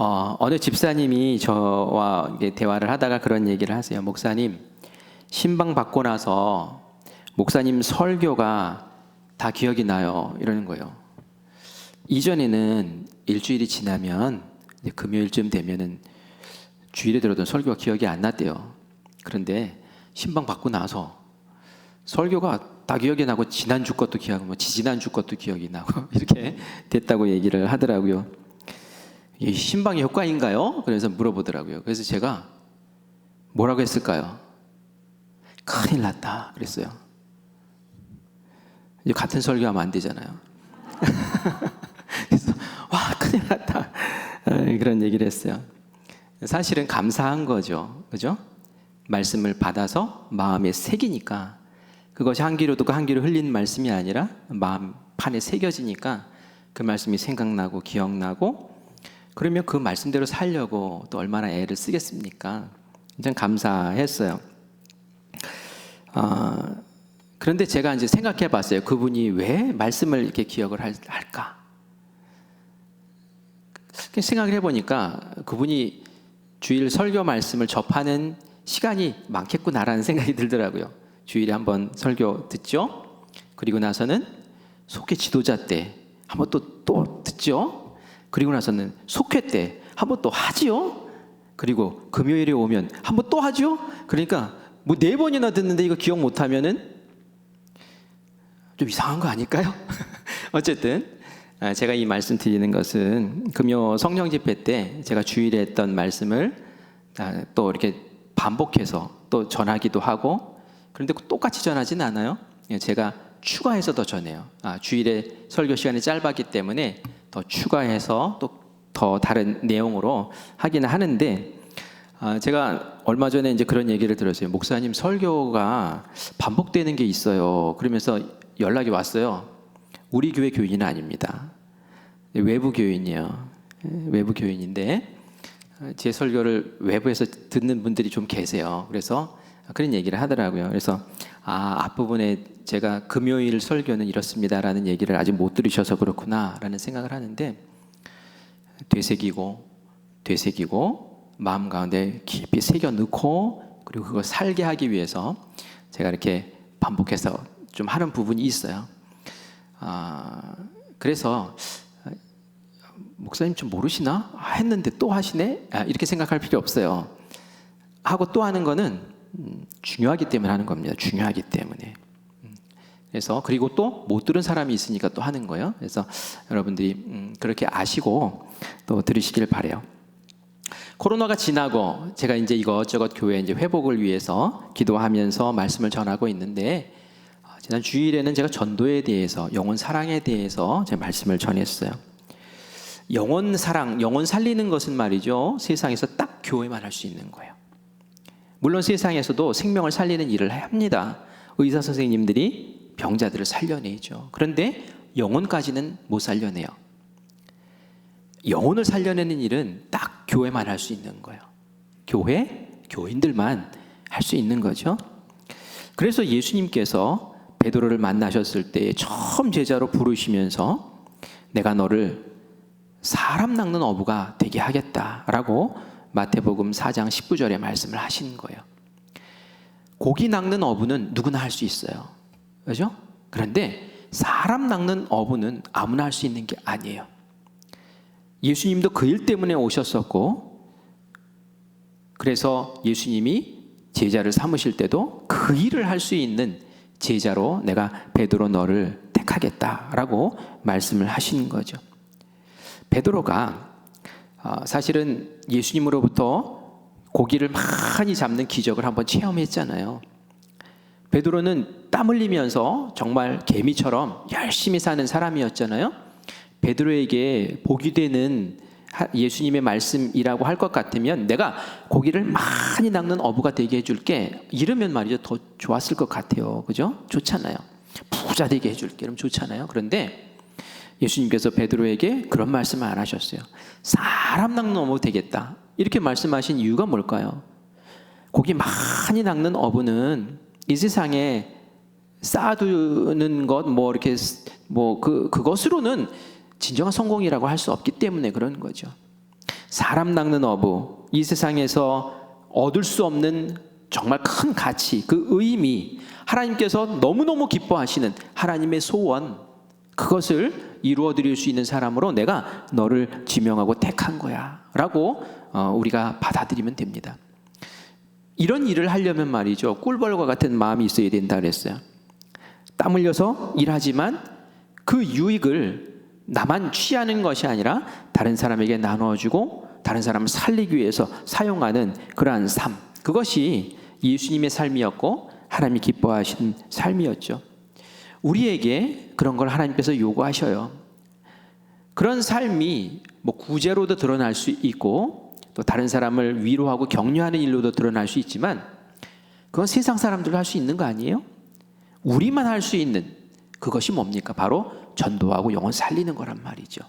어느 집사님이 저와 이게 대화를 하다가 그런 얘기를 하세요. 목사님, 신방 받고 나서 목사님 설교가 다 기억이 나요. 이러는 거예요. 이전에는 일주일이 지나면 이제 금요일쯤 되면은 주일에 들었던 설교가 기억이 안 났대요. 그런데 신방 받고 나서 설교가 다 기억이 나고 지난주 것도 기억하고 뭐 지지난주 것도 기억이 나고 이렇게 됐다고 얘기를 하더라고요. 이게 신방의 효과인가요? 그래서 물어보더라고요. 그래서 제가 뭐라고 했을까요? 큰일 났다 그랬어요. 이제 같은 설교하면 안 되잖아요. 그래서 와, 큰일 났다 그런 얘기를 했어요. 사실은 감사한 거죠, 그죠? 말씀을 받아서 마음에 새기니까 그것이 한 귀로 듣고 한 귀로 흘리는 말씀이 아니라 마음 판에 새겨지니까 그 말씀이 생각나고 기억나고, 그러면 그 말씀대로 살려고 또 얼마나 애를 쓰겠습니까? 참 감사했어요. 그런데 제가 이제 생각해 봤어요. 그분이 왜 말씀을 이렇게 기억을 할까? 생각을 해보니까 그분이 주일 설교 말씀을 접하는 시간이 많겠구나라는 생각이 들더라고요. 주일에 한번 설교 듣죠. 그리고 나서는 속회 지도자 때 한번 또 듣죠. 그리고 나서는 속회 때 한번 또 하지요. 그리고 금요일에 오면 한번 또 하죠. 그러니까 뭐 4번이나 듣는데 이거 기억 못하면은 좀 이상한 거 아닐까요? 어쨌든 제가 이 말씀 드리는 것은 금요 성령 집회 때 제가 주일에 했던 말씀을 또 이렇게 반복해서 또 전하기도 하고, 그런데 똑같이 전하지는 않아요. 제가 추가해서 더 전해요. 주일에 설교 시간이 짧았기 때문에 더 추가해서 또 더 다른 내용으로 하기는 하는데, 제가 얼마 전에 이제 그런 얘기를 들었어요. 목사님, 설교가 반복되는 게 있어요. 그러면서 연락이 왔어요. 우리 교회 교인은 아닙니다. 외부 교인이에요. 외부 교인인데 제 설교를 외부에서 듣는 분들이 좀 계세요. 그래서 그런 얘기를 하더라고요. 그래서 앞부분에 제가 금요일 설교는 이렇습니다라는 얘기를 아직 못 들으셔서 그렇구나라는 생각을 하는데, 되새기고 마음 가운데 깊이 새겨 넣고 그리고 그걸 살게 하기 위해서 제가 이렇게 반복해서 좀 하는 부분이 있어요. 그래서 목사님 좀 모르시나? 했는데 또 하시네? 이렇게 생각할 필요 없어요. 하고 또 하는 거는 중요하기 때문에 하는 겁니다. 중요하기 때문에. 그래서 그리고 또 못 들은 사람이 있으니까 또 하는 거예요. 그래서 여러분들이 그렇게 아시고 또 들으시길 바래요. 코로나가 지나고 제가 이제 이것저것 교회 이제 회복을 위해서 기도하면서 말씀을 전하고 있는데, 지난 주일에는 제가 전도에 대해서, 영혼 사랑에 대해서 제가 말씀을 전했어요. 영혼 사랑, 영혼 살리는 것은 말이죠, 세상에서 딱 교회만 할 수 있는 거예요. 물론 세상에서도 생명을 살리는 일을 합니다. 의사 선생님들이 병자들을 살려내죠. 그런데 영혼까지는 못 살려내요. 영혼을 살려내는 일은 딱 교회만 할 수 있는 거예요. 교인들만 할 수 있는 거죠. 그래서 예수님께서 베드로를 만나셨을 때 처음 제자로 부르시면서 내가 너를 사람 낚는 어부가 되게 하겠다라고 마태복음 4장 19절에 말씀을 하신 거예요. 고기 낚는 어부는 누구나 할 수 있어요. 그렇죠? 그런데 사람 낚는 어부는 아무나 할 수 있는 게 아니에요. 예수님도 그 일 때문에 오셨었고, 그래서 예수님이 제자를 삼으실 때도 그 일을 할 수 있는 제자로 내가 베드로 너를 택하겠다라고 말씀을 하신 거죠. 베드로가 사실은 예수님으로부터 고기를 많이 잡는 기적을 한번 체험했잖아요. 베드로는 땀 흘리면서 정말 개미처럼 열심히 사는 사람이었잖아요. 베드로에게 복이 되는 예수님의 말씀이라고 할 것 같으면 내가 고기를 많이 낚는 어부가 되게 해줄게, 이러면 말이죠 더 좋았을 것 같아요. 그죠? 좋잖아요. 부자 되게 해줄게, 그럼 좋잖아요. 그런데 예수님께서 베드로에게 그런 말씀을 안 하셨어요. 사람 낚는 어부 되겠다 이렇게 말씀하신 이유가 뭘까요? 고기 많이 낚는 어부는 이 세상에 쌓아두는 것 이렇게 그것으로는 진정한 성공이라고 할 수 없기 때문에 그런 거죠. 사람 낚는 어부, 이 세상에서 얻을 수 없는 정말 큰 가치, 그 의미, 하나님께서 너무너무 기뻐하시는 하나님의 소원, 그것을 이루어 드릴 수 있는 사람으로 내가 너를 지명하고 택한 거야 라고 우리가 받아들이면 됩니다. 이런 일을 하려면 말이죠, 꿀벌과 같은 마음이 있어야 된다 그랬어요. 땀 흘려서 일하지만 그 유익을 나만 취하는 것이 아니라 다른 사람에게 나눠주고 다른 사람을 살리기 위해서 사용하는 그러한 삶, 그것이 예수님의 삶이었고 하나님이 기뻐하신 삶이었죠. 우리에게 그런 걸 하나님께서 요구하셔요. 그런 삶이 뭐 구제로도 드러날 수 있고 또 다른 사람을 위로하고 격려하는 일로도 드러날 수 있지만 그건 세상 사람들도 할 수 있는 거 아니에요? 우리만 할 수 있는 그것이 뭡니까? 바로 전도하고 영혼 살리는 거란 말이죠.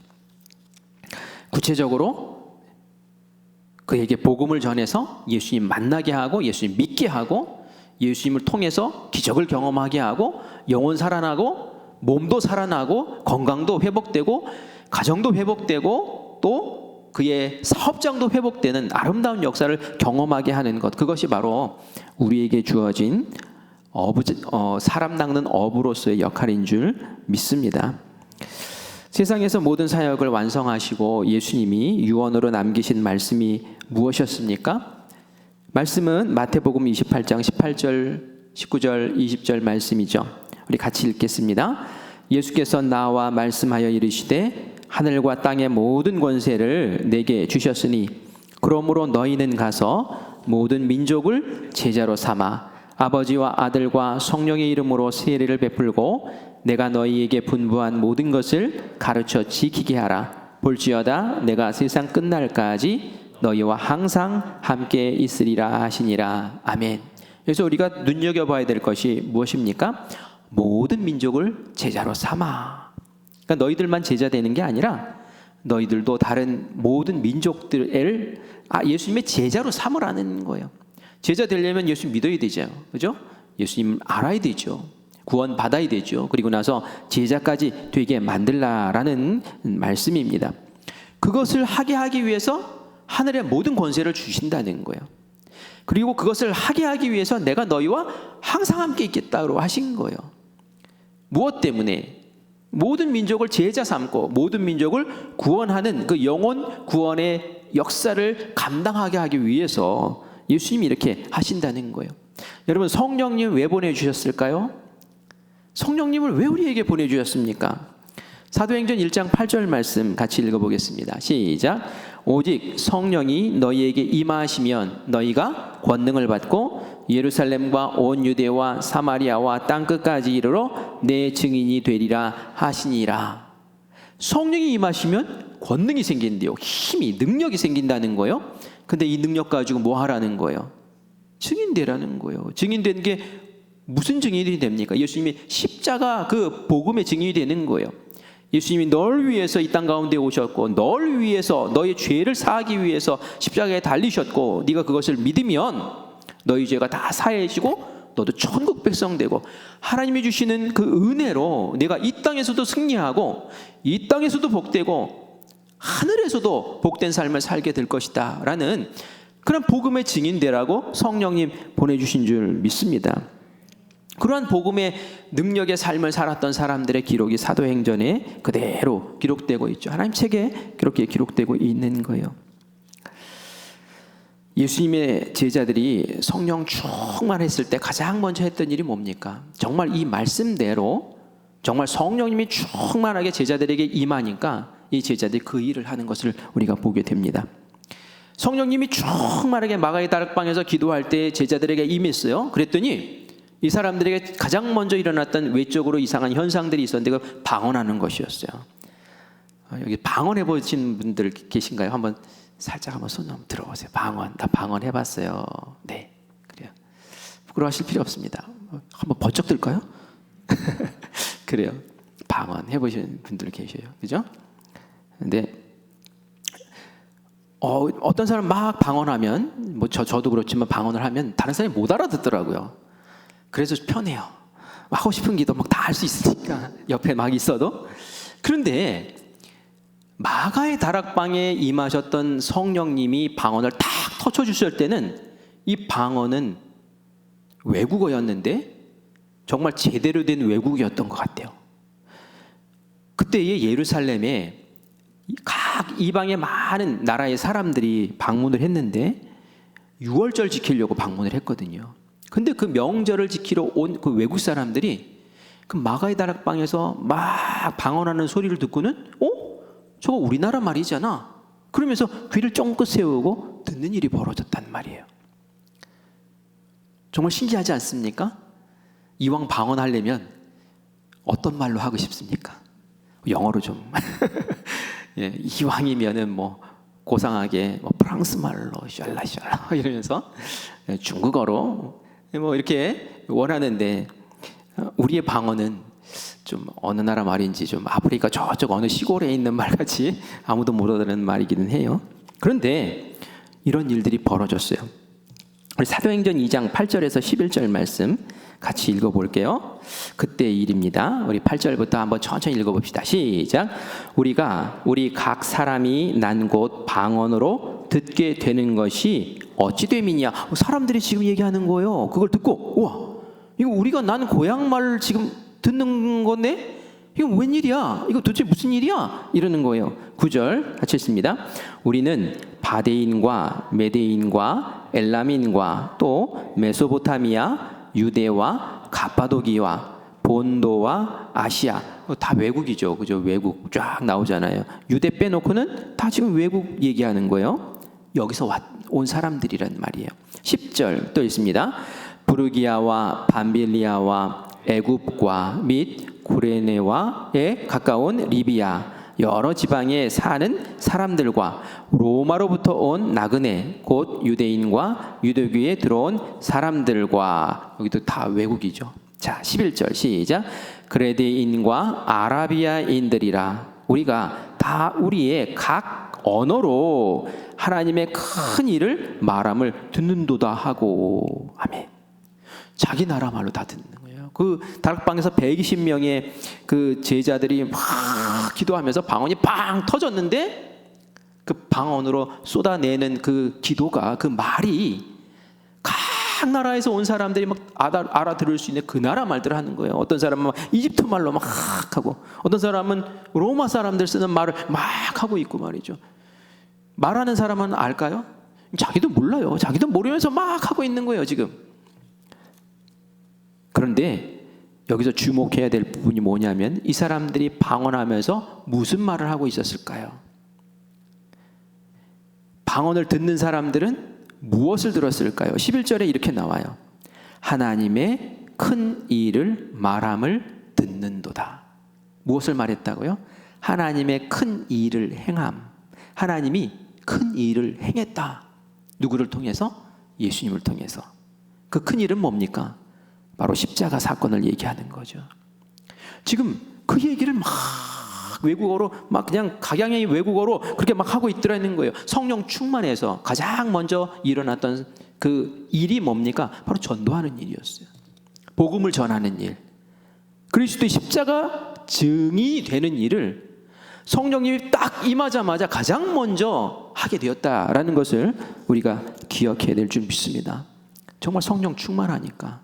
구체적으로 그에게 복음을 전해서 예수님 만나게 하고 예수님 믿게 하고 예수님을 통해서 기적을 경험하게 하고 영혼 살아나고 몸도 살아나고 건강도 회복되고 가정도 회복되고 또 그의 사업장도 회복되는 아름다운 역사를 경험하게 하는 것, 그것이 바로 우리에게 주어진 사람 낚는 어부로서의 역할인 줄 믿습니다. 세상에서 모든 사역을 완성하시고 예수님이 유언으로 남기신 말씀이 무엇이었습니까? 말씀은 마태복음 28장 18절, 19절, 20절 말씀이죠. 우리 같이 읽겠습니다. 예수께서 나와 말씀하여 이르시되 하늘과 땅의 모든 권세를 내게 주셨으니 그러므로 너희는 가서 모든 민족을 제자로 삼아 아버지와 아들과 성령의 이름으로 세례를 베풀고 내가 너희에게 분부한 모든 것을 가르쳐 지키게 하라. 볼지어다 내가 세상 끝날까지 너희와 항상 함께 있으리라 하시니라. 아멘. 그래서 우리가 눈여겨봐야 될 것이 무엇입니까? 모든 민족을 제자로 삼아. 그러니까 너희들만 제자 되는 게 아니라 너희들도 다른 모든 민족들을 예수님의 제자로 삼으라는 거예요. 제자 되려면 예수님 믿어야 되죠. 그죠? 예수님 알아야 되죠. 구원 받아야 되죠. 그리고 나서 제자까지 되게 만들라라는 말씀입니다. 그것을 하게 하기 위해서 하늘의 모든 권세를 주신다는 거예요. 그리고 그것을 하게 하기 위해서 내가 너희와 항상 함께 있겠다고 하신 거예요. 무엇 때문에? 모든 민족을 제자 삼고 모든 민족을 구원하는 그 영혼 구원의 역사를 감당하게 하기 위해서 예수님이 이렇게 하신다는 거예요. 여러분, 성령님 왜 보내주셨을까요? 성령님을 왜 우리에게 보내주셨습니까? 사도행전 1장 8절 말씀 같이 읽어보겠습니다. 시작. 오직 성령이 너희에게 임하시면 너희가 권능을 받고 예루살렘과 온 유대와 사마리아와 땅끝까지 이르러 내 증인이 되리라 하시니라. 성령이 임하시면 권능이 생긴대요. 힘이, 능력이 생긴다는 거예요. 근데 이 능력 가지고 뭐 하라는 거예요? 증인되라는 거예요. 증인된 게 무슨 증인이 됩니까? 예수님이 십자가 그 복음의 증인이 되는 거예요. 예수님이 널 위해서 이 땅 가운데 오셨고 널 위해서 너의 죄를 사하기 위해서 십자가에 달리셨고 네가 그것을 믿으면 너희 죄가 다 사해지고 너도 천국 백성 되고 하나님이 주시는 그 은혜로 내가 이 땅에서도 승리하고 이 땅에서도 복되고 하늘에서도 복된 삶을 살게 될 것이다 라는 그런 복음의 증인되라고 성령님 보내주신 줄 믿습니다. 그러한 복음의 능력의 삶을 살았던 사람들의 기록이 사도행전에 그대로 기록되고 있죠. 하나님 책에 그렇게 기록되고 있는 거예요. 예수님의 제자들이 성령 충만했을 때 가장 먼저 했던 일이 뭡니까? 정말 이 말씀대로 정말 성령님이 충만하게 제자들에게 임하니까 이 제자들이 그 일을 하는 것을 우리가 보게 됩니다. 성령님이 충만하게 마가의 다락방에서 기도할 때 제자들에게 임했어요. 그랬더니 이 사람들에게 가장 먼저 일어났던 외적으로 이상한 현상들이 있었는데 그 방언하는 것이었어요. 여기 방언해 보신 분들 계신가요? 한번 살짝 한번 손 한번 들어보세요. 방언, 나 방언 해봤어요. 네, 그래요. 부끄러워하실 필요 없습니다. 한번 번쩍 들까요? 그래요. 방언 해보신 분들 계셔요, 그죠? 근데 어떤 사람 막 방언하면 뭐 저도 그렇지만 방언을 하면 다른 사람이 못 알아듣더라고요. 그래서 편해요. 하고 싶은 기도 막 다 할 수 있으니까 옆에 막 있어도. 그런데 마가의 다락방에 임하셨던 성령님이 방언을 탁 터쳐주실 때는 이 방언은 외국어였는데 정말 제대로 된 외국어였던 것 같아요. 그때의 예루살렘에 각 이방의 많은 나라의 사람들이 방문을 했는데 유월절 지키려고 방문을 했거든요. 근데 그 명절을 지키러 온 그 외국 사람들이 그 마가의 다락방에서 막 방언하는 소리를 듣고는 저거 우리나라 말이잖아. 그러면서 귀를 쫑긋 세우고 듣는 일이 벌어졌단 말이에요. 정말 신기하지 않습니까? 이왕 방언하려면 어떤 말로 하고 싶습니까? 영어로 좀 예, 이왕이면은 뭐 고상하게 프랑스 말로 샬라샬라 이러면서 중국어로 뭐 이렇게 원하는데 우리의 방언은 좀 어느 나라 말인지 좀 아프리카 저쪽 어느 시골에 있는 말같이 아무도 못 알아듣는 말이기는 해요. 그런데 이런 일들이 벌어졌어요. 우리 사도행전 2장 8절에서 11절 말씀 같이 읽어볼게요. 그때의 일입니다. 우리 8절부터 한번 천천히 읽어봅시다. 시작. 우리 각 사람이 난 곳 방언으로 듣게 되는 것이 어찌 됨이냐. 사람들이 지금 얘기하는 거예요. 그걸 듣고 우와, 이거 우리가 난 고향 말을 지금 듣는 건데 이거 웬일이야? 이거 도대체 무슨 일이야? 이러는 거예요. 9절 같이 읽습니다. 우리는 바데인과 메데인과 엘람인과 또 메소포타미아, 유대와 가파도기와 본도와 아시아, 다 외국이죠. 그죠? 외국 쫙 나오잖아요. 유대 빼놓고는 다 지금 외국 얘기하는 거예요. 여기서 온 사람들이란 말이에요. 10절 또 있습니다. 부르기아와 밤빌리아와 애굽과 및 구레네와에 가까운 리비아 여러 지방에 사는 사람들과 로마로부터 온 나그네 곧 유대인과 유대교에 들어온 사람들과, 여기도 다 외국이죠. 자, 11절 시작. 그레데인과 아라비아인들이라. 우리가 다 우리의 각 언어로 하나님의 큰 일을 말함을 듣는도다 하고. 아멘. 자기 나라 말로 다 듣는 거예요. 그 다락방에서 120명의 그 제자들이 막 기도하면서 방언이 빵 터졌는데 그 방언으로 쏟아내는 그 기도가, 그 말이 각 나라에서 온 사람들이 막 알아들을 수 있는 그 나라 말들을 하는 거예요. 어떤 사람은 막 이집트 말로 막 하고, 어떤 사람은 로마 사람들 쓰는 말을 막 하고 있고 말이죠. 말하는 사람은 알까요? 자기도 몰라요. 자기도 모르면서 막 하고 있는 거예요, 지금. 그런데 여기서 주목해야 될 부분이 뭐냐면 이 사람들이 방언하면서 무슨 말을 하고 있었을까요? 방언을 듣는 사람들은 무엇을 들었을까요? 11절에 이렇게 나와요. 하나님의 큰 일을 말함을 듣는도다. 무엇을 말했다고요? 하나님의 큰 일을 행함. 하나님이 큰 일을 행했다. 누구를 통해서? 예수님을 통해서. 그 큰 일은 뭡니까? 바로 십자가 사건을 얘기하는 거죠. 지금 그 얘기를 막 외국어로 막 그냥 각양의 외국어로 그렇게 막 하고 있더라는 거예요. 성령 충만해서 가장 먼저 일어났던 그 일이 뭡니까? 바로 전도하는 일이었어요. 복음을 전하는 일. 그리스도의 십자가 증인이 되는 일을 성령님이 딱 임하자마자 가장 먼저 하게 되었다라는 것을 우리가 기억해야 될 줄 믿습니다. 정말 성령 충만하니까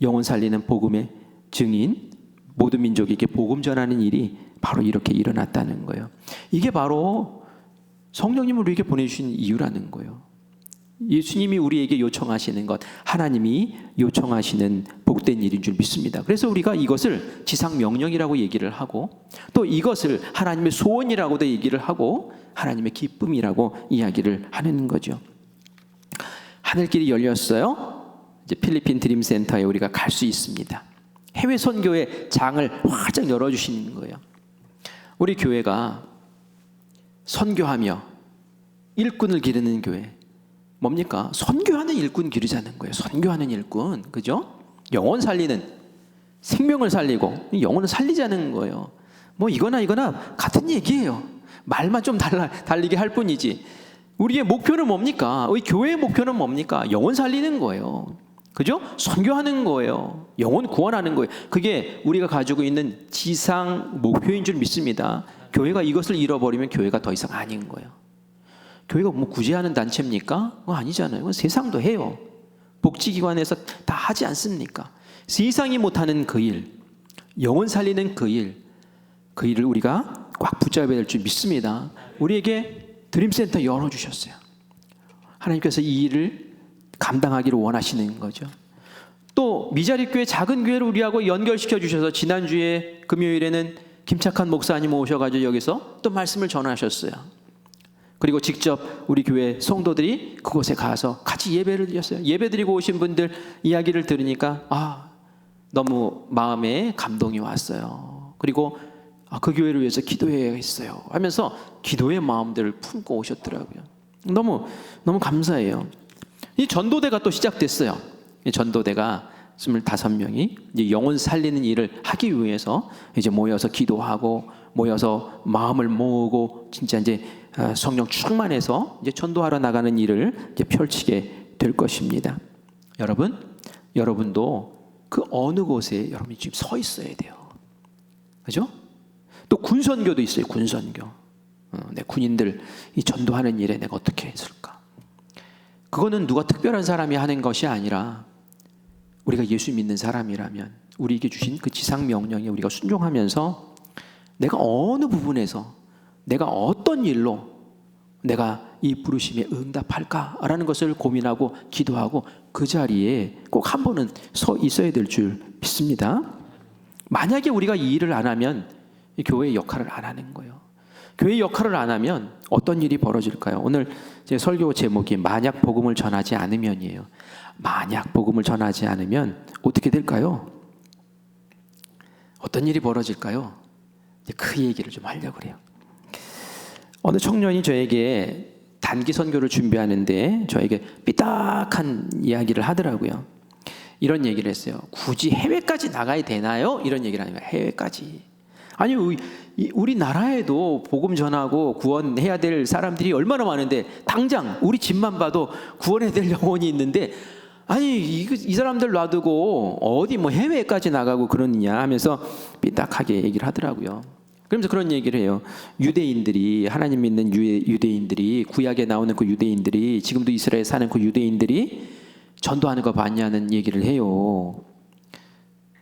영혼 살리는 복음의 증인, 모든 민족에게 복음 전하는 일이 바로 이렇게 일어났다는 거예요. 이게 바로 성령님을 우리에게 보내주신 이유라는 거예요. 예수님이 우리에게 요청하시는 것, 하나님이 요청하시는 복된 일인 줄 믿습니다. 그래서 우리가 이것을 지상명령이라고 얘기를 하고, 또 이것을 하나님의 소원이라고도 얘기를 하고, 하나님의 기쁨이라고 이야기를 하는 거죠. 하늘길이 열렸어요. 이제 필리핀 드림센터에 우리가 갈 수 있습니다. 해외 선교의 장을 활짝 열어주시는 거예요. 우리 교회가 선교하며 일꾼을 기르는 교회. 뭡니까? 선교하는 일꾼 기르자는 거예요. 선교하는 일꾼. 그죠? 영혼 살리는, 생명을 살리고 영혼을 살리자는 거예요. 뭐 이거나 같은 얘기예요. 말만 좀 달리게 할 뿐이지. 우리의 목표는 뭡니까? 우리 교회의 목표는 뭡니까? 영혼 살리는 거예요. 그죠? 선교하는 거예요. 영혼 구원하는 거예요. 그게 우리가 가지고 있는 지상 목표인 줄 믿습니다. 교회가 이것을 잃어버리면 교회가 더 이상 아닌 거예요. 교회가 뭐 구제하는 단체입니까? 그거 아니잖아요. 그건 세상도 해요. 복지기관에서 다 하지 않습니까? 세상이 못하는 그 일, 영혼 살리는 그 일을 우리가 꽉 붙잡아야 될 줄 믿습니다. 우리에게 드림센터 열어주셨어요. 하나님께서 이 일을 감당하기를 원하시는 거죠. 또 미자립교회 작은 교회를 우리하고 연결시켜 주셔서 지난주에 금요일에는 김착한 목사님 오셔가지고 여기서 또 말씀을 전하셨어요. 그리고 직접 우리 교회 성도들이 그곳에 가서 같이 예배를 드렸어요. 예배 드리고 오신 분들 이야기를 들으니까 너무 마음에 감동이 왔어요. 그리고 그 교회를 위해서 기도해야겠어요 하면서 기도의 마음들을 품고 오셨더라고요. 너무 감사해요. 이 전도대가 또 시작됐어요. 이 전도대가 25명이 이제 영혼 살리는 일을 하기 위해서 이제 모여서 기도하고 모여서 마음을 모으고 진짜 이제 성령 충만해서 이제 전도하러 나가는 일을 이제 펼치게 될 것입니다. 여러분도 그 어느 곳에 여러분이 지금 서 있어야 돼요. 그죠? 또 군선교도 있어요. 군선교. 내 군인들 이 전도하는 일에 내가 어떻게 했을까? 그거는 누가 특별한 사람이 하는 것이 아니라 우리가 예수 믿는 사람이라면 우리에게 주신 그 지상 명령에 우리가 순종하면서 내가 어느 부분에서 내가 어떤 일로 내가 이 부르심에 응답할까라는 것을 고민하고 기도하고 그 자리에 꼭 한 번은 서 있어야 될 줄 믿습니다. 만약에 우리가 이 일을 안 하면 교회의 역할을 안 하는 거예요. 교회의 역할을 안 하면 어떤 일이 벌어질까요? 오늘 제 설교 제목이 만약 복음을 전하지 않으면이에요. 만약 복음을 전하지 않으면 어떻게 될까요? 어떤 일이 벌어질까요? 그 얘기를 좀 하려고 그래요. 어느 청년이 저에게 단기 선교를 준비하는데 저에게 삐딱한 이야기를 하더라고요. 이런 얘기를 했어요. 굳이 해외까지 나가야 되나요? 이런 얘기를 하니까 해외까지. 아니 우리나라에도 복음 전하고 구원해야 될 사람들이 얼마나 많은데 당장 우리 집만 봐도 구원해야 될 영혼이 있는데 아니 이 사람들 놔두고 어디 뭐 해외까지 나가고 그러느냐 하면서 삐딱하게 얘기를 하더라고요. 그러면서 그런 얘기를 해요. 유대인들이 하나님 믿는 유대인들이 구약에 나오는 그 유대인들이 지금도 이스라엘 사는 그 유대인들이 전도하는 거 봤냐는 얘기를 해요.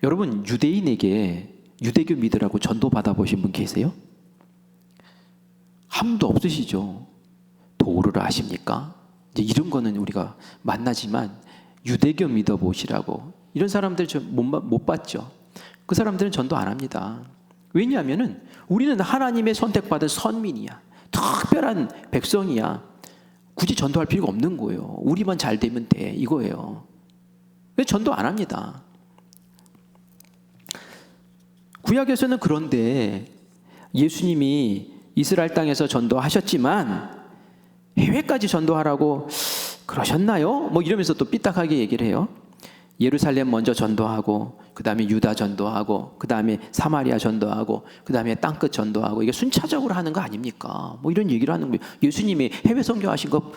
여러분 유대인에게 유대교 믿으라고 전도 받아보신 분 계세요? 한 분도 없으시죠. 도르를 아십니까? 이제 이런 거는 우리가 만나지만 유대교 믿어보시라고 이런 사람들 못 봤죠. 그 사람들은 전도 안 합니다. 왜냐하면은 우리는 하나님의 선택받은 선민이야. 특별한 백성이야. 굳이 전도할 필요가 없는 거예요. 우리만 잘 되면 돼 이거예요. 왜 전도 안 합니다. 구약에서는 그런데 예수님이 이스라엘 땅에서 전도하셨지만 해외까지 전도하라고 그러셨나요? 뭐 이러면서 또 삐딱하게 얘기를 해요. 예루살렘 먼저 전도하고 그 다음에 유다 전도하고 그 다음에 사마리아 전도하고 그 다음에 땅끝 전도하고 이게 순차적으로 하는 거 아닙니까? 뭐 이런 얘기를 하는 거예요. 예수님이 해외 선교하신 거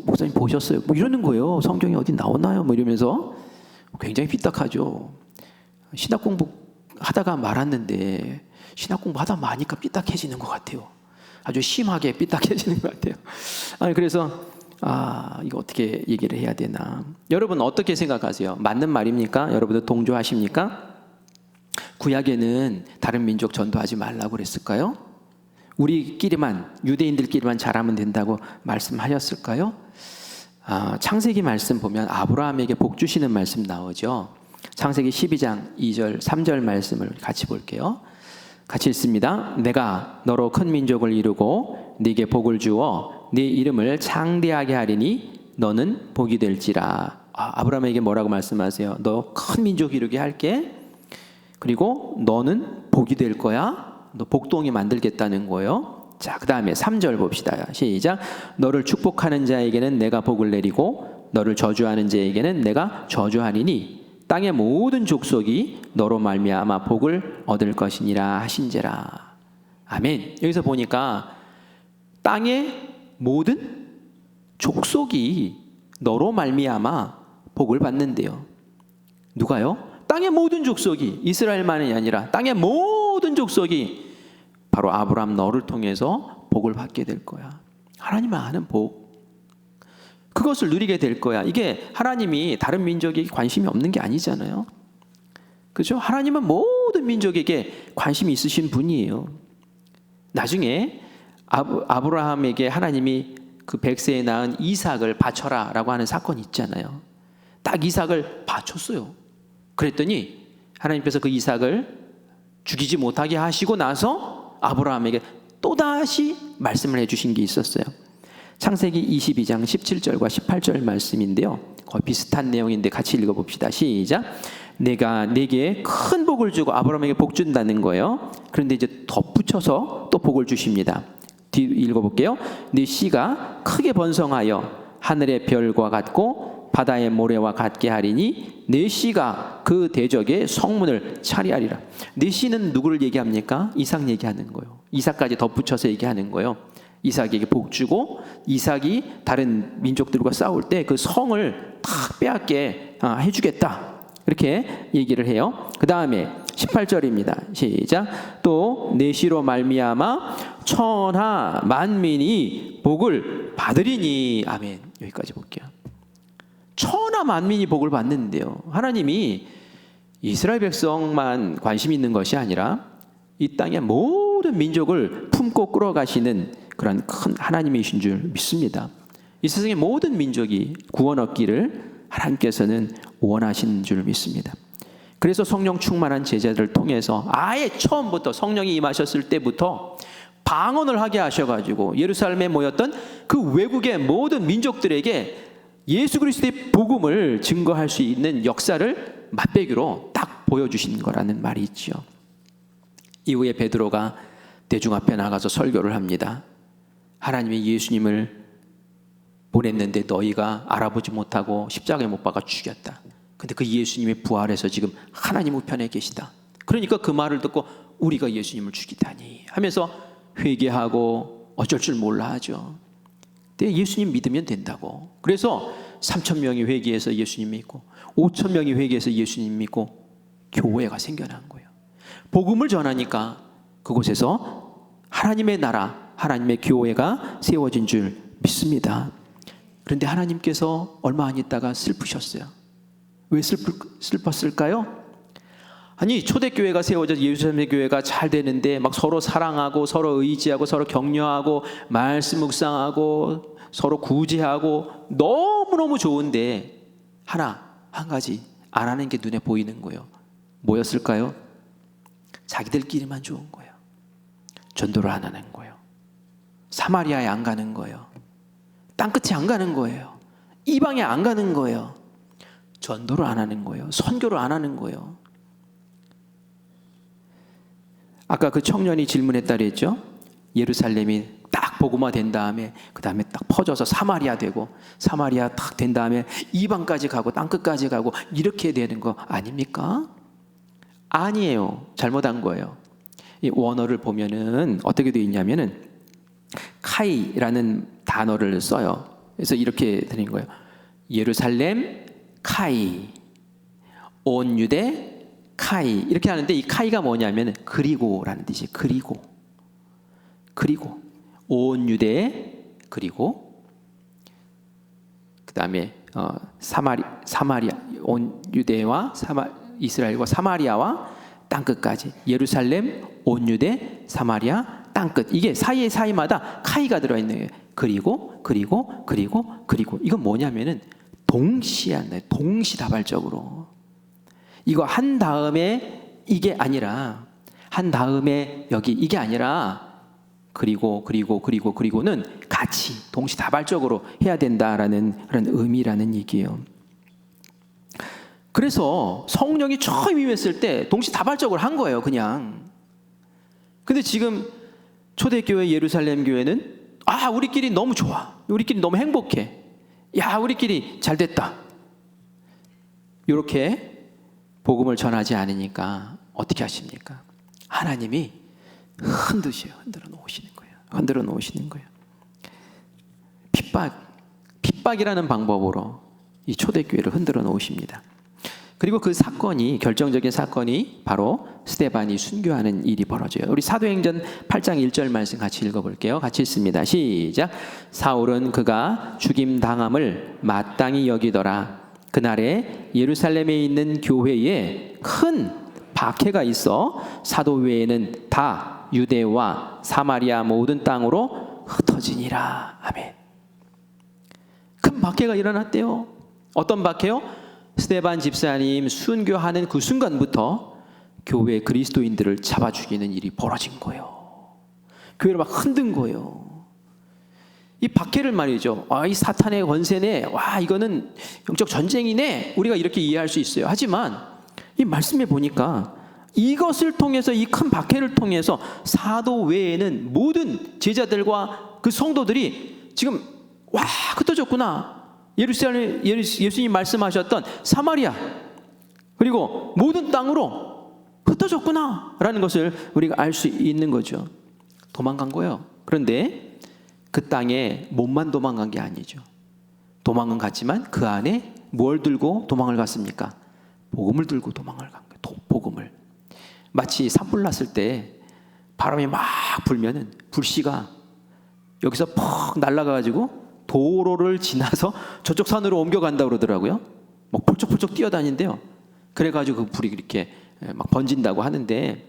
목사님 보셨어요? 뭐 이러는 거예요. 성경에 어디 나오나요? 뭐 이러면서 굉장히 삐딱하죠. 신학 공부 하다가 말았는데 신학 공부 하다 마니까 삐딱해지는 것 같아요. 아주 심하게 삐딱해지는 것 같아요. 아니 그래서 이거 어떻게 얘기를 해야 되나? 여러분 어떻게 생각하세요? 맞는 말입니까? 여러분들 동조하십니까? 구약에는 다른 민족 전도하지 말라고 그랬을까요? 우리끼리만 유대인들끼리만 잘하면 된다고 말씀하셨을까요? 창세기 말씀 보면 아브라함에게 복 주시는 말씀 나오죠. 창세기 12장 2절 3절 말씀을 같이 볼게요. 같이 읽습니다. 내가 너로 큰 민족을 이루고 네게 복을 주어 네 이름을 창대하게 하리니 너는 복이 될지라. 아브라함에게 뭐라고 말씀하세요? 너 큰 민족 이루게 할게. 그리고 너는 복이 될 거야. 너 복동이 만들겠다는 거예요. 자, 그 다음에 3절 봅시다. 시작. 너를 축복하는 자에게는 내가 복을 내리고 너를 저주하는 자에게는 내가 저주하리니 땅의 모든 족속이 너로 말미암아 복을 얻을 것이니라 하신지라. 아멘. 여기서 보니까 땅의 모든 족속이 너로 말미암아 복을 받는데요. 누가요? 땅의 모든 족속이, 이스라엘만이 아니라 땅의 모든 족속이 바로 아브라함 너를 통해서 복을 받게 될 거야. 하나님은 아는 복. 그것을 누리게 될 거야. 이게 하나님이 다른 민족에게 관심이 없는 게 아니잖아요. 그렇죠? 하나님은 모든 민족에게 관심이 있으신 분이에요. 나중에 아브라함에게 하나님이 그 100세에 낳은 이삭을 바쳐라 라고 하는 사건이 있잖아요. 딱 이삭을 바쳤어요. 그랬더니 하나님께서 그 이삭을 죽이지 못하게 하시고 나서 아브라함에게 또다시 말씀을 해주신 게 있었어요. 창세기 22장 17절과 18절 말씀인데요. 거의 비슷한 내용인데 같이 읽어봅시다. 시작. 내가 네게 큰 복을 주고 아브라함에게 복 준다는 거예요. 그런데 이제 덧붙여서 또 복을 주십니다. 뒤 읽어볼게요. 네 씨가 크게 번성하여 하늘의 별과 같고 바다의 모래와 같게 하리니 네 씨가 그 대적의 성문을 차리하리라. 네 씨는 누구를 얘기합니까? 이삭 얘기하는 거예요. 이삭까지 덧붙여서 얘기하는 거예요. 이삭에게 복 주고 이삭이 다른 민족들과 싸울 때 그 성을 탁 빼앗게 해주겠다. 이렇게 얘기를 해요. 그 다음에 18절입니다. 시작. 또 내 씨로 말미암아 천하 만민이 복을 받으리니. 아멘. 여기까지 볼게요. 천하 만민이 복을 받는데요. 하나님이 이스라엘 백성만 관심 있는 것이 아니라 이 땅의 모든 민족을 품고 끌어가시는 그런 큰 하나님이신 줄 믿습니다. 이 세상의 모든 민족이 구원 얻기를 하나님께서는 원하신 줄 믿습니다. 그래서 성령 충만한 제자들을 통해서 아예 처음부터 성령이 임하셨을 때부터 방언을 하게 하셔가지고 예루살렘에 모였던 그 외국의 모든 민족들에게 예수 그리스도의 복음을 증거할 수 있는 역사를 맛배기로 딱 보여주신 거라는 말이 있죠. 이후에 베드로가 대중 앞에 나가서 설교를 합니다. 하나님이 예수님을 보냈는데 너희가 알아보지 못하고 십자가에 못 박아 죽였다. 근데 그 예수님이 부활해서 지금 하나님 우편에 계시다. 그러니까 그 말을 듣고 우리가 예수님을 죽이다니 하면서 회개하고 어쩔 줄 몰라 하죠. 근데 예수님 믿으면 된다고. 그래서 3,000명이 회개해서 예수님 믿고 5,000명이 회개해서 예수님 믿고 교회가 생겨난 거예요. 복음을 전하니까 그곳에서 하나님의 나라, 하나님의 교회가 세워진 줄 믿습니다. 그런데 하나님께서 얼마 안 있다가 슬프셨어요. 왜 슬펐을까요? 아니 초대교회가 세워져 예루살렘의 교회가 잘 되는데 막 서로 사랑하고 서로 의지하고 서로 격려하고 말씀 묵상하고 서로 구제하고 너무너무 좋은데 한 가지 안 하는 게 눈에 보이는 거예요. 뭐였을까요? 자기들끼리만 좋은 거예요. 전도를 안 하는 거예요. 사마리아에 안 가는 거예요. 땅끝에 안 가는 거예요. 이방에 안 가는 거예요. 전도를 안 하는 거예요. 선교를 안 하는 거예요. 아까 그 청년이 질문했다 그랬죠? 예루살렘이 딱 복음화 된 다음에 그 다음에 딱 퍼져서 사마리아 되고 사마리아 딱 된 다음에 이방까지 가고 땅끝까지 가고 이렇게 되는 거 아닙니까? 아니에요. 잘못한 거예요. 이 원어를 보면은 어떻게 되어 있냐면은 카이라는 단어를 써요. 그래서 이렇게 되는 거예요. 예루살렘 카이, 온 유대 카이 이렇게 하는데 이 카이가 뭐냐면 그리고라는 뜻이에요. 그리고 온 유대 그리고 그 다음에 사마리아 온 유대와 이스라엘과 사마리아와 땅끝까지 예루살렘 온 유대 사마리아 땅끝 이게 사이마다 카이가 들어있는 거예요. 그리고 이건 뭐냐면은 동시다발적으로 이거 한 다음에 이게 아니라 한 다음에 여기 이게 아니라 그리고는 같이 동시다발적으로 해야 된다라는 그런 의미라는 얘기예요. 그래서 성령이 처음 임했을 때 동시다발적으로 한 거예요, 그냥. 근데 지금 초대교회 예루살렘 교회는 우리끼리 너무 좋아. 우리끼리 너무 행복해. 야, 우리끼리 잘 됐다. 이렇게 복음을 전하지 않으니까 어떻게 하십니까? 하나님이 흔들어 놓으시는 거예요. 핍박이라는 방법으로 이 초대교회를 흔들어 놓으십니다. 그리고 그 사건이, 결정적인 사건이 바로 스데반이 순교하는 일이 벌어져요. 우리 사도행전 8장 1절 말씀 같이 읽어볼게요. 같이 읽습니다. 시작. 사울은 그가 죽임당함을 마땅히 여기더라. 그날에 예루살렘에 있는 교회에 큰 박해가 있어 사도 외에는 다 유대와 사마리아 모든 땅으로 흩어지니라. 아멘. 큰 박해가 일어났대요. 어떤 박해요? 스데반 집사님 순교하는 그 순간부터 교회 그리스도인들을 잡아 죽이는 일이 벌어진 거예요. 교회를 막 흔든 거예요. 이 박해를 말이죠. 이 사탄의 권세네. 이거는 영적 전쟁이네. 우리가 이렇게 이해할 수 있어요. 하지만 이 말씀에 보니까 이것을 통해서, 이 큰 박해를 통해서 사도 외에는 모든 제자들과 그 성도들이 지금 흩어졌구나. 예루살렘, 예수님 말씀하셨던 사마리아 그리고 모든 땅으로 흩어졌구나 라는 것을 우리가 알 수 있는 거죠. 도망간 거예요. 그런데 그 땅에 몸만 도망간 게 아니죠. 도망은 갔지만 그 안에 뭘 들고 도망을 갔습니까? 복음을 들고 도망을 간 거예요. 복음을. 마치 산불 났을 때 바람이 막 불면은 불씨가 여기서 퍽 날아가가지고 도로를 지나서 저쪽 산으로 옮겨간다고 그러더라고요. 막 펄쩍펄쩍 뛰어다닌대요. 그래가지고 그 불이 이렇게 막 번진다고 하는데,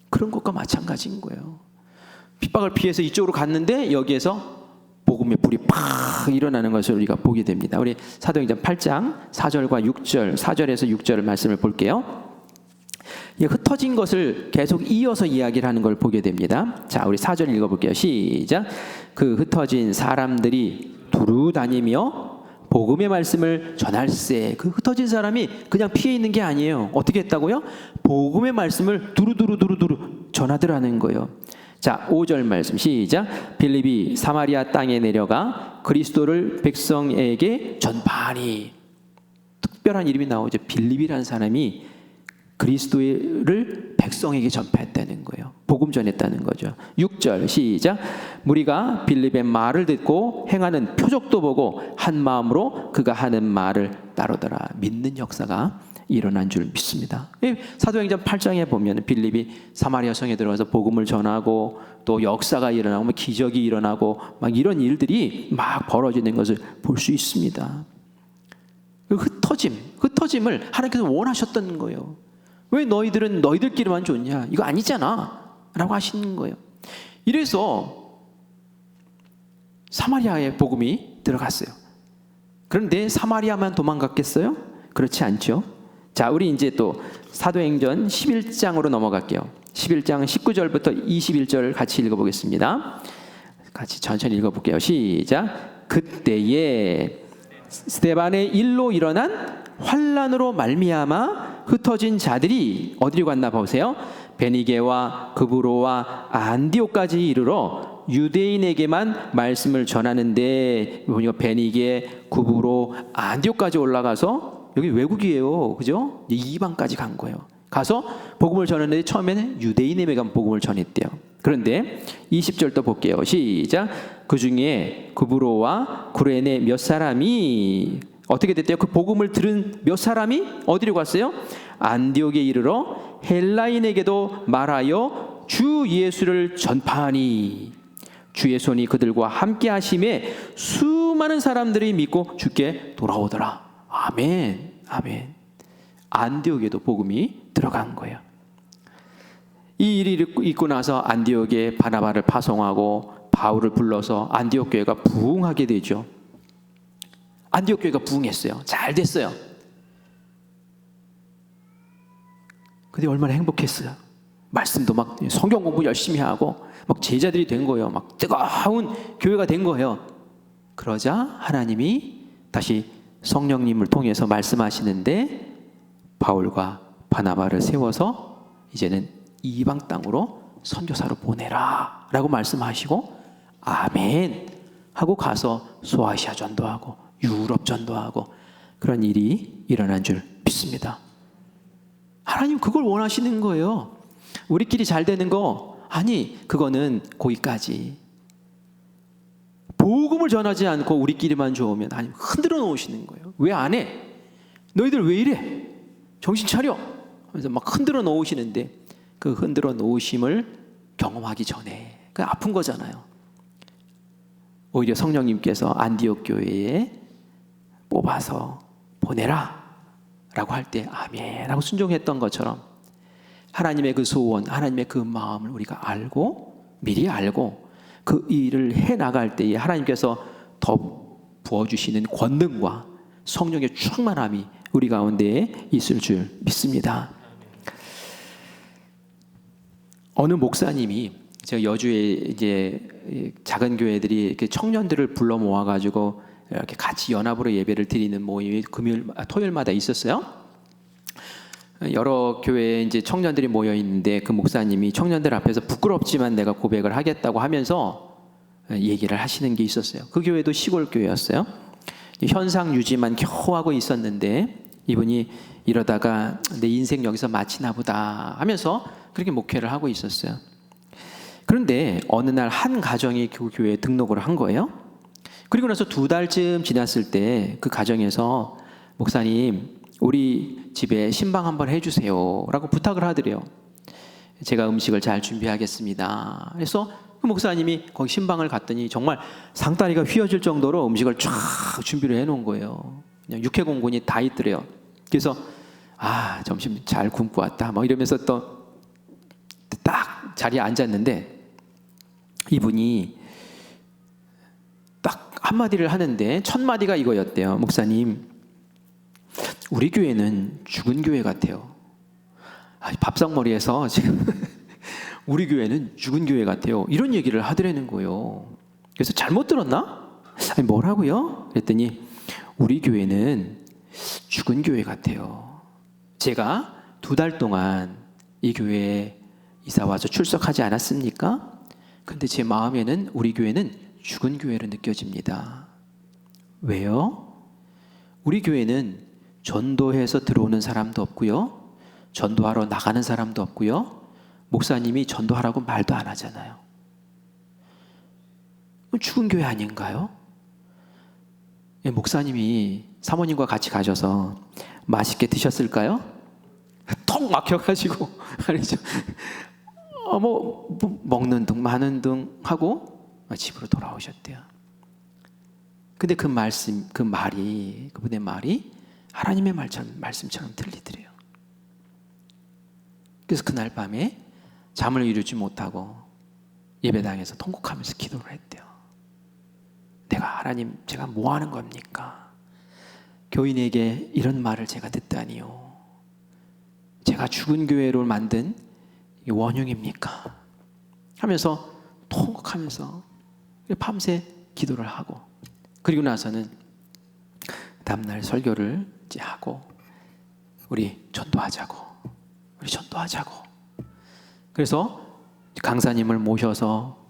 그런 것과 마찬가지인 거예요. 핍박을 피해서 이쪽으로 갔는데 여기에서 복음의 불이 팍 일어나는 것을 우리가 보게 됩니다. 우리 사도행전 8장 4절과 6절, 4절에서 6절 말씀을 볼게요. 흩어진 것을 계속 이어서 이야기를 하는 걸 보게 됩니다. 자, 우리 4절 읽어볼게요. 시작. 그 흩어진 사람들이 두루 다니며 복음의 말씀을 전할세. 그 흩어진 사람이 그냥 피해 있는 게 아니에요. 어떻게 했다고요? 복음의 말씀을 두루 전하더라는 거예요. 자, 5절 말씀 시작. 빌립이 사마리아 땅에 내려가 그리스도를 백성에게 전파하니. 특별한 이름이 나오죠. 빌립이라는 사람이 그리스도를 백성에게 전파했다는 거예요. 복음 전했다는 거죠. 6절 시작. 무리가 빌립의 말을 듣고 행하는 표적도 보고 한 마음으로 그가 하는 말을 따르더라. 믿는 역사가 일어난 줄 믿습니다. 사도행전 8장에 보면 빌립이 사마리아 성에 들어가서 복음을 전하고 또 역사가 일어나고 기적이 일어나고 막 이런 일들이 막 벌어지는 것을 볼 수 있습니다. 그 흩어짐을 하나님께서 원하셨던 거예요. 왜 너희들은 너희들끼리만 좋냐? 이거 아니잖아 라고 하시는 거예요. 이래서 사마리아에 복음이 들어갔어요. 그런데 사마리아만 도망갔겠어요? 그렇지 않죠. 자, 우리 이제 또 사도행전 11장으로 넘어갈게요. 11장 19절부터 21절 같이 읽어보겠습니다. 같이 천천히 읽어볼게요. 시작. 그때에 스데반의 일로 일어난 환난으로 말미암아 흩어진 자들이 어디로 갔나 보세요. 베니게와 그브로와 안디옥까지 이르러 유대인에게만 말씀을 전하는데, 보니까 베니게, 그브로, 안디옥까지 올라가서, 여기 외국이에요, 그죠? 이방까지 간 거예요. 가서 복음을 전했는데 처음에는 유대인에게만 복음을 전했대요. 그런데 20절도 볼게요. 시작. 그 중에 그브로와 구레네 몇 사람이 어떻게 됐대요? 그 복음을 들은 몇 사람이 어디로 갔어요? 안디옥에 이르러 헬라인에게도 말하여 주 예수를 전파하니 주의 손이 그들과 함께 하심에 수많은 사람들이 믿고 주께 돌아오더라. 아멘. 아멘. 안디옥에도 복음이 들어간 거예요. 이 일이 있고 나서 안디옥에 바나바를 파송하고 바울을 불러서 안디옥 교회가 부흥하게 되죠. 안디옥 교회가 부흥했어요. 잘 됐어요. 근데 얼마나 행복했어요. 말씀도 막 성경 공부 열심히 하고 막 제자들이 된 거예요. 막 뜨거운 교회가 된 거예요. 그러자 하나님이 다시 성령님을 통해서 말씀하시는데 바울과 바나바를 세워서 이제는 이방 땅으로 선교사로 보내라 라고 말씀하시고 아멘 하고 가서 소아시아 전도하고 유럽 전도하고 그런 일이 일어난 줄 믿습니다. 하나님 그걸 원하시는 거예요. 우리끼리 잘 되는 거 아니, 그거는 거기까지. 복음을 전하지 않고 우리끼리만 좋으면 하나님 흔들어 놓으시는 거예요. 왜 안 해? 너희들 왜 이래? 정신 차려! 하면서 막 흔들어 놓으시는데 그 흔들어 놓으심을 경험하기 전에 그 아픈 거잖아요. 오히려 성령님께서 안디옥 교회에 뽑아서 보내라 라고 할 때 아멘 하고 순종했던 것처럼 하나님의 그 소원, 하나님의 그 마음을 우리가 알고 미리 알고 그 일을 해나갈 때에 하나님께서 더 부어주시는 권능과 성령의 충만함이 우리 가운데에 있을 줄 믿습니다. 어느 목사님이 제가 여주에 이제 작은 교회들이 이렇게 청년들을 불러 모아가지고 이렇게 같이 연합으로 예배를 드리는 모임이 토요일마다 있었어요. 여러 교회에 이제 청년들이 모여 있는데 그 목사님이 청년들 앞에서 부끄럽지만 내가 고백을 하겠다고 하면서 얘기를 하시는 게 있었어요. 그 교회도 시골 교회였어요. 현상 유지만 겨우 하고 있었는데 이분이 이러다가 내 인생 여기서 마치나 보다 하면서 그렇게 목회를 하고 있었어요. 그런데 어느 날 한 가정이 그 교회에 등록을 한 거예요. 그리고 나서 2달쯤 지났을 때 그 가정에서 목사님 우리 집에 신방 한번 해주세요 라고 부탁을 하더래요. 제가 음식을 잘 준비하겠습니다. 그래서 그 목사님이 거기 신방을 갔더니 정말 상다리가 휘어질 정도로 음식을 쫙 준비를 해놓은 거예요. 그냥 육해공군이 다 있더래요. 그래서 점심 잘 굶고 왔다 막 이러면서 또 딱 자리에 앉았는데 이분이 딱 한마디를 하는데 첫 마디가 이거였대요. 목사님 우리 교회는 죽은 교회 같아요. 밥상머리에서 지금 우리 교회는 죽은 교회 같아요. 이런 얘기를 하더라는 거예요. 그래서 잘못 들었나? 뭐라고요? 그랬더니 우리 교회는 죽은 교회 같아요. 제가 2달 동안 이 교회에 이사 와서 출석하지 않았습니까? 근데 제 마음에는 우리 교회는 죽은 교회로 느껴집니다. 왜요? 우리 교회는 전도해서 들어오는 사람도 없고요. 전도하러 나가는 사람도 없고요. 목사님이 전도하라고 말도 안 하잖아요. 죽은 교회 아닌가요? 목사님이 사모님과 같이 가셔서 맛있게 드셨을까요? 턱 막혀가지고 말이죠. 먹는 둥 마는 둥 하고 집으로 돌아오셨대요. 근데 그 말이 그분의 말이 하나님의 말씀처럼 들리더래요. 그래서 그날 밤에 잠을 이루지 못하고 예배당에서 통곡하면서 기도를 했대요. 하나님 제가 뭐 하는 겁니까? 교인에게 이런 말을 제가 듣다니요. 제가 죽은 교회로 만든 원흉입니까? 하면서 통곡하면서 밤새 기도를 하고 그리고 나서는 다음날 설교를 이제 하고 우리 전도하자고 그래서 강사님을 모셔서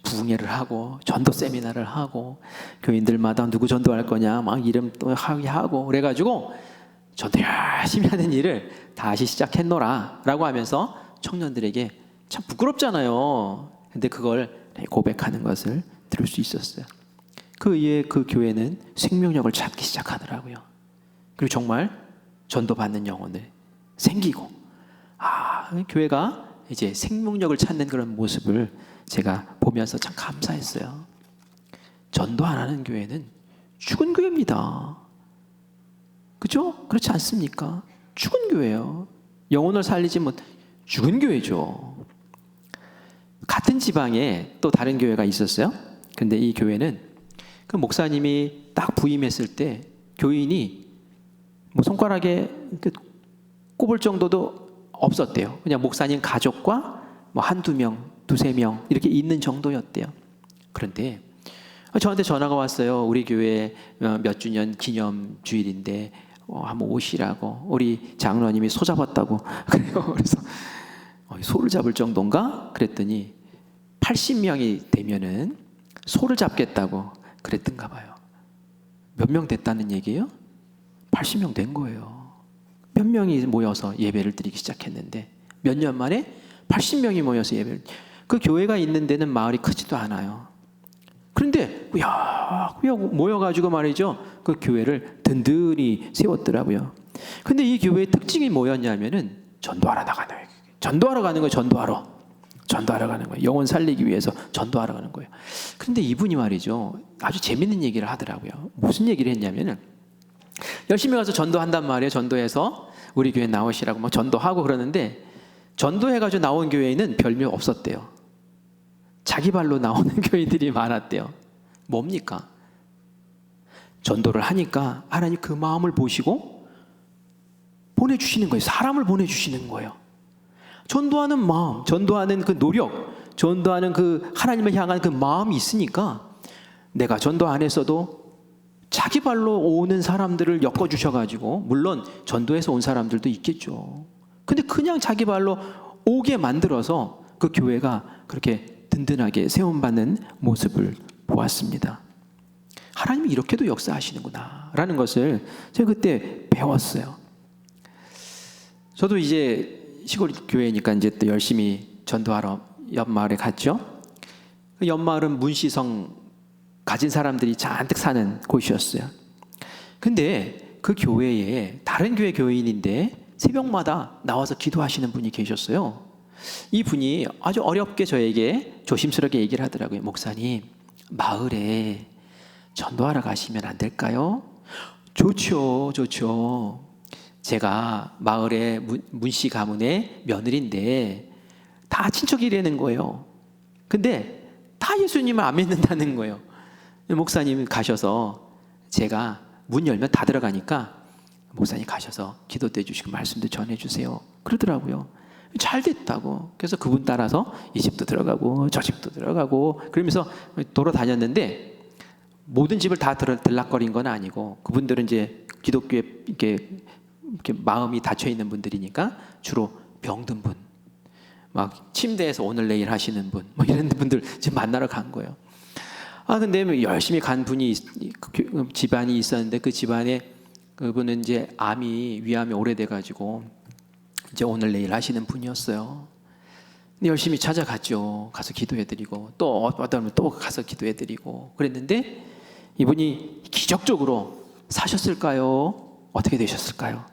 부흥회를 하고 전도 세미나를 하고 교인들마다 누구 전도할 거냐 막 이름 또 하고 그래가지고 전도 열심히 하는 일을 다시 시작했노라 라고 하면서 청년들에게 참 부끄럽잖아요. 근데 그걸 고백하는 것을 들을 수 있었어요. 그 이후에 그 교회는 생명력을 찾기 시작하더라고요. 그리고 정말 전도받는 영혼을 생기고 교회가 이제 생명력을 찾는 그런 모습을 제가 보면서 참 감사했어요. 전도 안 하는 교회는 죽은 교회입니다. 그죠? 그렇지 않습니까? 죽은 교회예요. 영혼을 살리지 못 죽은 교회죠. 같은 지방에 또 다른 교회가 있었어요. 근데 이 교회는 그 목사님이 딱 부임했을 때 교인이 손가락에 꼽을 정도도 없었대요. 그냥 목사님 가족과 한두 명, 두세 명 이렇게 있는 정도였대요. 그런데 저한테 전화가 왔어요. 우리 교회 몇 주년 기념 주일인데 한번 오시라고. 우리 장로님이 소 잡았다고. 그래서 소를 잡을 정도인가? 그랬더니 80명이 되면은 소를 잡겠다고 그랬던가 봐요. 몇 명 됐다는 얘기예요? 80명 된 거예요. 몇 명이 모여서 예배를 드리기 시작했는데 몇 년 만에 80명이 모여서 예배를. 그 교회가 있는 데는 마을이 크지도 않아요. 그런데 모여가지고 말이죠. 그 교회를 든든히 세웠더라고요. 근데 이 교회의 특징이 뭐였냐면은 전도하러 나가는 거예요. 전도하러 가는 거예요. 전도하러 가는 거예요. 영혼 살리기 위해서 전도하러 가는 거예요. 그런데 이분이 말이죠, 아주 재밌는 얘기를 하더라고요. 무슨 얘기를 했냐면은 열심히 가서 전도한단 말이에요. 전도해서 우리 교회 나오시라고 막 전도하고 그러는데, 전도해가지고 나온 교회에는 별명 없었대요. 자기 발로 나오는 교회들이 많았대요. 뭡니까? 전도를 하니까 하나님 그 마음을 보시고 보내주시는 거예요. 사람을 보내주시는 거예요. 전도하는 마음, 전도하는 그 노력, 전도하는 그 하나님을 향한 그 마음이 있으니까 내가 전도 안 했어도 자기 발로 오는 사람들을 엮어주셔가지고, 물론 전도해서 온 사람들도 있겠죠. 근데 그냥 자기 발로 오게 만들어서 그 교회가 그렇게 든든하게 세움받는 모습을 보았습니다. 하나님이 이렇게도 역사하시는구나 라는 것을 제가 그때 배웠어요. 저도 이제 시골 교회니까 이제 또 열심히 전도하러 옆마을에 갔죠. 그 옆마을은 문시성 가진 사람들이 잔뜩 사는 곳이었어요. 근데 그 교회에 다른 교회 교인인데 새벽마다 나와서 기도하시는 분이 계셨어요. 이 분이 아주 어렵게 저에게 조심스럽게 얘기를 하더라고요. 목사님, 마을에 전도하러 가시면 안 될까요? 좋죠. 제가 마을의 문씨 가문의 며느리인데 다 친척이라는 거예요. 근데 다 예수님을 안 믿는다는 거예요. 목사님 가셔서, 제가 문 열면 다 들어가니까 목사님 가셔서 기도도 해주시고 말씀도 전해주세요 그러더라고요. 잘 됐다고. 그래서 그분 따라서 이 집도 들어가고 저 집도 들어가고 그러면서 돌아다녔는데, 모든 집을 다 들락거린 건 아니고, 그분들은 이제 기독교에 이렇게 마음이 닫혀 있는 분들이니까 주로 병든 분, 막 침대에서 오늘 내일 하시는 분, 뭐 이런 분들 지금 만나러 간 거예요. 근데 열심히 간 분이 집안이 있었는데, 그 집안에 그분은 이제 위암이 오래돼가지고 이제 오늘 내일 하시는 분이었어요. 근데 열심히 찾아갔죠. 가서 기도해드리고 또 어떤 또 가서 기도해드리고 그랬는데, 이분이 기적적으로 사셨을까요? 어떻게 되셨을까요?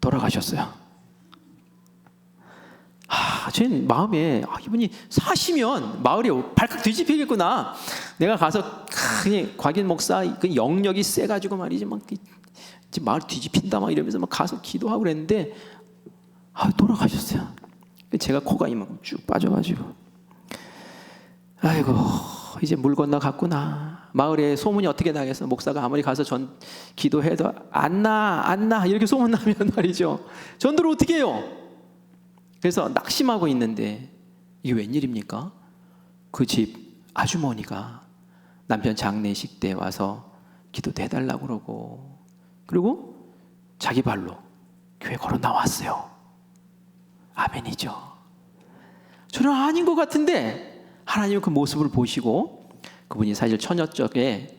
돌아가셨어요. 제 마음에 이분이 사시면 마을이 발칵 뒤집히겠구나. 내가 가서 그냥 곽인 목사 그 영역이 세가지고 말이지 막 마을 뒤집힌다 막 이러면서 막 가서 기도하고 그랬는데, 돌아가셨어요. 제가 코가 이만큼 쭉 빠져가지고, 아이고 이제 물 건너 갔구나. 마을에 소문이 어떻게 나겠어. 목사가 아무리 가서 기도해도 안 나 이렇게 소문 나면 말이죠, 전도를 어떻게 해요? 그래서 낙심하고 있는데, 이게 웬일입니까? 그 집 아주머니가 남편 장례식 때 와서 기도도 해달라고 그러고, 그리고 자기 발로 교회 걸어 나왔어요. 아멘이죠. 저는 아닌 것 같은데 하나님은 그 모습을 보시고, 그분이 사실 처녀 쪽에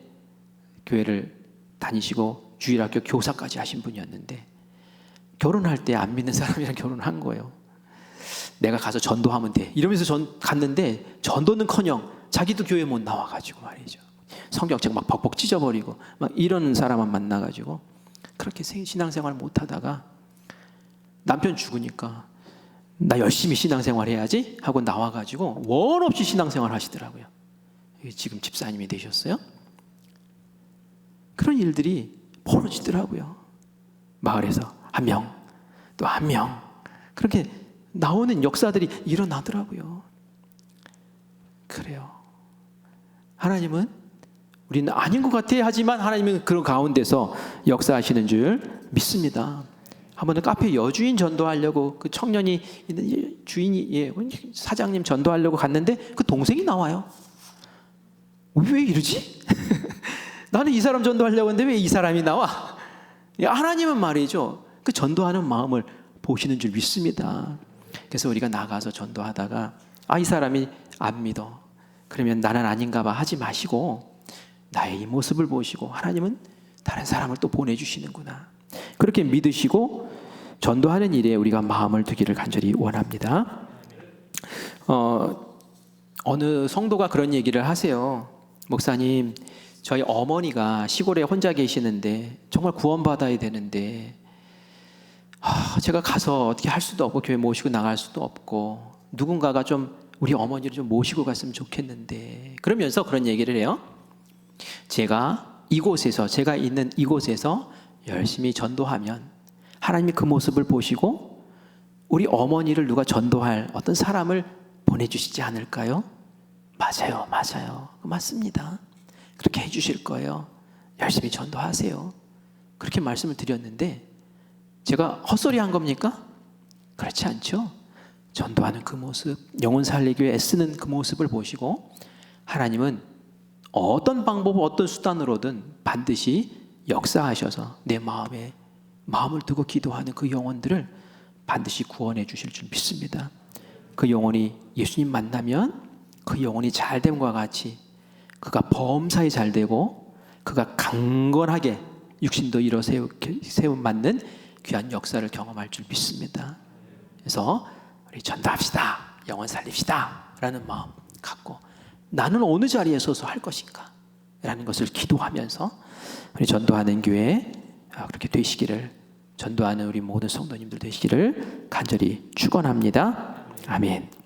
교회를 다니시고 주일학교 교사까지 하신 분이었는데, 결혼할 때 안 믿는 사람이랑 결혼한 거예요. 내가 가서 전도하면 돼 이러면서 갔는데, 전도는커녕 자기도 교회 못 나와가지고 말이죠, 성경책 막 벅벅 찢어버리고 막 이런 사람만 만나가지고 그렇게 신앙생활 못하다가 남편 죽으니까 나 열심히 신앙생활 해야지 하고 나와가지고 원 없이 신앙생활 하시더라고요. 지금 집사님이 되셨어요. 그런 일들이 벌어지더라고요. 마을에서 한 명, 또 한 명, 그렇게 나오는 역사들이 일어나더라고요. 그래요. 하나님은 우리는 아닌 것 같아 하지만 하나님은 그런 가운데서 역사하시는 줄 믿습니다. 한 번은 카페 여주인 전도하려고 그 청년이 있는 주인이 사장님 전도하려고 갔는데 그 동생이 나와요. 왜 이러지? 나는 이 사람 전도하려고 했는데 왜 이 사람이 나와? 하나님은 말이죠, 그 전도하는 마음을 보시는 줄 믿습니다. 그래서 우리가 나가서 전도하다가 이 사람이 안 믿어, 그러면 나는 아닌가 봐 하지 마시고, 나의 이 모습을 보시고 하나님은 다른 사람을 또 보내주시는구나, 그렇게 믿으시고 전도하는 일에 우리가 마음을 두기를 간절히 원합니다. 어느 성도가 그런 얘기를 하세요. 목사님, 저희 어머니가 시골에 혼자 계시는데 정말 구원받아야 되는데 제가 가서 어떻게 할 수도 없고 교회 모시고 나갈 수도 없고 누군가가 좀 우리 어머니를 좀 모시고 갔으면 좋겠는데 그러면서 그런 얘기를 해요. 제가 있는 이곳에서 열심히 전도하면 하나님이 그 모습을 보시고 우리 어머니를 누가 전도할 어떤 사람을 보내주시지 않을까요? 맞아요. 맞습니다. 그렇게 해주실 거예요. 열심히 전도하세요. 그렇게 말씀을 드렸는데 제가 헛소리 한 겁니까? 그렇지 않죠. 전도하는 그 모습, 영혼 살리기 위해 애쓰는 그 모습을 보시고 하나님은 어떤 방법, 어떤 수단으로든 반드시 역사하셔서 내 마음을 두고 기도하는 그 영혼들을 반드시 구원해 주실 줄 믿습니다. 그 영혼이 예수님 만나면 그 영혼이 잘됨과 같이 그가 범사에 잘되고 그가 강건하게 육신도 일어 세움 맞는 귀한 역사를 경험할 줄 믿습니다. 그래서 우리 전도합시다. 영혼 살립시다. 라는 마음 갖고 나는 어느 자리에 서서 할 것인가? 라는 것을 기도하면서 우리 전도하는 교회 그렇게 되시기를 전도하는 우리 모든 성도님들 되시기를 간절히 축원합니다. 아멘.